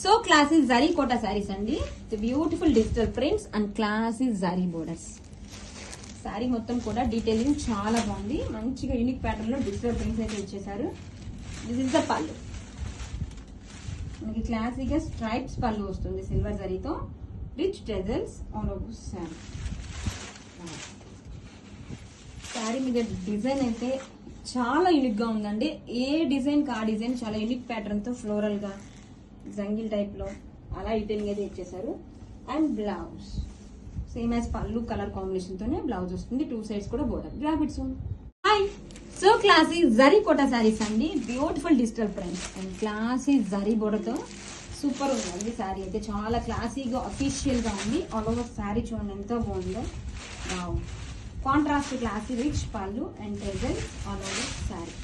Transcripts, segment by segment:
So classy zari Kota saris అండి. Beautiful digital prints and classy zari borders. Sari మొత్తం కూడా డీటెయిలింగ్ చాలా బాగుంది. మంచిగా యూనిక్ ప్యాటర్న్ లో డిజిటల్ ప్రింట్స్ అయితే ఇచ్చేసారు. దిస్ ఇస్ ద పళ్ళు. మనకి క్లాసీగా స్ట్రైప్స్ పళ్ళు వస్తుంది సిల్వర్ జరీతో. Rich tassels all over sari. Sari మీద డిజైన్ అయితే చాలా యూనిక్ గా ఉందండి. ఏ డిజైన్ కా డిజైన్ చాలా యూనిక్ ప్యాటర్న్ తో ఫ్లోరల్ గా జంగిల్ టైప్ లో అలా డీటెయిలింగ్ అయితే ఇచ్చేసారు. And blouse same as pallu colour combination తోనే బ్లౌజ్ వస్తుంది. 2 సైడ్స్ కూడా border. Grab it soon. Hi, so classy zari Kota saris అండి. Beautiful digital prints and classy zari border తో సూపర్ ఉందండి. శారీ అయితే చాలా క్లాసీగా అఫీషియల్ గా ఉంది. ఆల్ ఓవర్ శారీ చూడండి ఎంత బాగుందో. Wow, contrast classy rich pallu and tassel all over sari.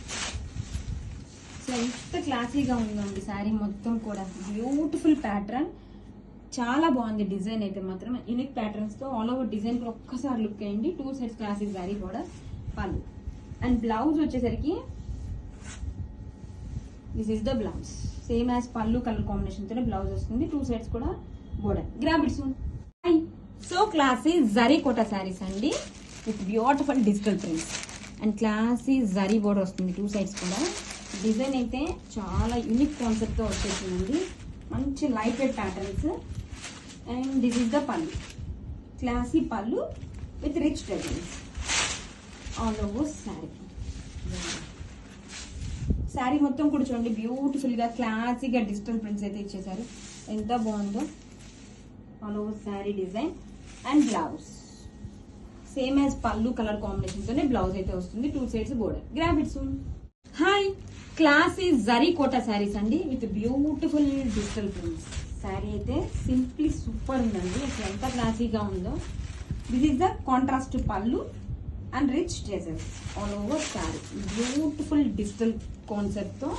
So ఎంత క్లాసీగా ఉందండి శారీ మొత్తం కూడా. బ్యూటిఫుల్ ప్యాటర్న్, చాలా బాగుంది. డిజైన్ అయితే మాత్రం యూనిక్ ప్యాటర్న్స్ తో ఆల్ ఓవర్ డిజైన్ కూడా ఒక్కసారి లుక్ అయ్యండి. 2 సైడ్స్ క్లాసీ శారీ కూడా పళ్ళు. అండ్ బ్లౌజ్ వచ్చేసరికి this is the blouse. Same as pallu colour combination తోనే బ్లౌజ్ వస్తుంది. 2 సైడ్స్ కూడా border. Grab it soon. So classy zari Kota saris అండి with beautiful digital prints and classy zari border వస్తుంది 2 సైడ్స్ కూడా. డిజైన్ అయితే చాలా యూనిక్ కాన్సెప్ట్ తో వచ్చేసిందండి. మంచి light weight patterns. And this is the pallu. Classy పళ్ళు with rich tassels all over sari. Sari మొత్తం కూడా చూడండి బ్యూటిఫుల్ గా క్లాసీగా డిజిటల్ ప్రింట్స్ అయితే ఇచ్చేసారు. ఎంత బాగుందో. All over sari design and blouse same as pallu colour combination తోనే బ్లౌజ్ అయితే వస్తుంది. 2 sides border. Grab it soon. Hi, classy zari Kota saris అండి with beautiful digital prints. Sari అయితే సింప్లీ సూపర్ ఉందండి. అసలు ఎంత క్లాసీగా ఉందో. This is the contrast pallu and rich tassels all over sari. Beautiful digital concept తో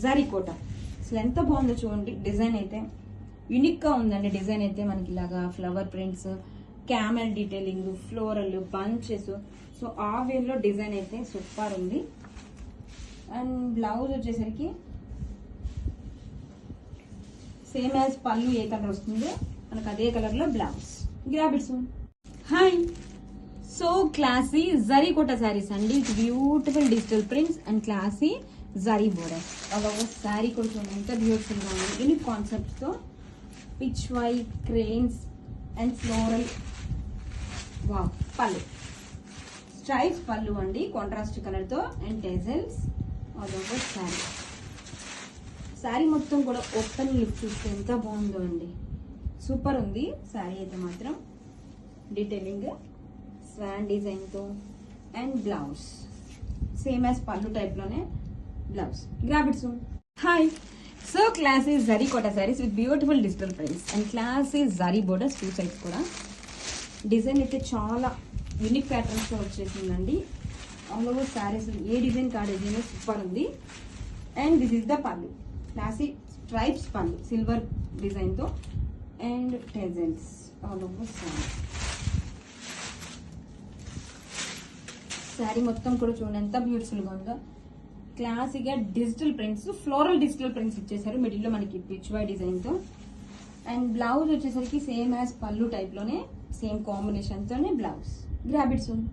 జరీ కోటా. అసలు ఎంత బాగుందో చూడండి. డిజైన్ అయితే యూనిక్ గా ఉందండి. డిజైన్ అయితే మనకి ఇలాగా flower prints, camel detailing, floral bunches. So ఆ వేలో డిజైన్ అయితే సూపర్ ఉంది. అండ్ బ్లౌజ్ వచ్చేసరికి సేమ్ యాజ్ పళ్ళు ఏ కలర్ వస్తుందో మనకు అదే కలర్ లో blouse. Grab it soon. Hi, so classy zari Kota saris అండి. Beautiful digital prints and classy zari border. అలాగే శారీ కూడా చూడండి ఎంత బ్యూటిఫుల్ గా ఉంది. యూనిక్ కాన్సెప్ట్ తో pichwai cranes and floral. Wow, pallu stripes pallu అండి కాంట్రాస్ట్ కలర్ తో and tassels all over sari. Sari మొత్తం కూడా ఓపెన్ లుక్ చూస్తే ఎంత బాగుందో అండి. సూపర్ ఉంది శారీ అయితే మాత్రం. డీటెయిలింగ్ స్వాన్ డిజైన్ తో and blouse same as pallu type లోనే blouse. Grab it soon. Hi, so classy zari Kota saris with beautiful digital prints and classy zari borders 2 sides కూడా. డిజైన్ అయితే చాలా యూనిక్ ప్యాటర్న్స్ తో వచ్చేసిందండి. ఆల్ ఓవర్ శారీస్ ఏ డిజైన్ కా డిజైన్ సూపర్ ఉంది. And this is the pallu. Classy stripes pallu silver design తో and tassels all over sari. Sari మొత్తం కూడా చూడండి ఎంత బ్యూటిఫుల్ గా ఉందో. క్లాసీగా digital prints, floral digital prints ఇచ్చేసారు. మిడిల్ లో మనకి పిచ్ వై డిజైన్ తో. అండ్ బ్లౌజ్ వచ్చేసరికి సేమ్ యాజ్ పళ్ళు టైప్ లోనే సేమ్ కాంబినేషన్ తోనే బ్లౌజ్. Grab it soon.